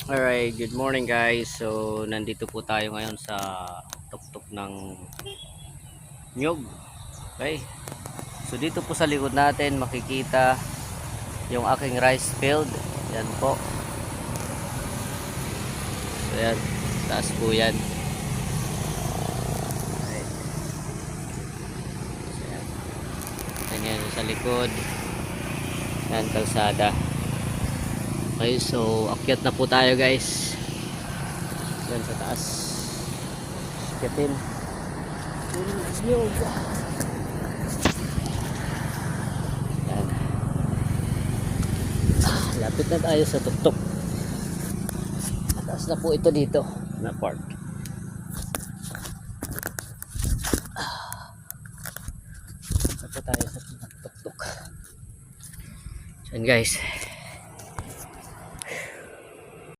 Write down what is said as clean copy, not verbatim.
Alright, good morning guys. So, nandito po tayo ngayon sa tuktok ng Nyug. Okay. So, dito po sa likod natin makikita yung aking rice field. Yan po. So, yan. Taas po yan. Okay. So, yan. Yan sa likod. Yan, kalsada. Okay, so akyat na po tayo guys. Yan sa taas. Akyatin. Yan. Lapit na tayo sa tuktok. Taas na po ito dito na part. Taas na po tayo sa tuktok. Yan guys.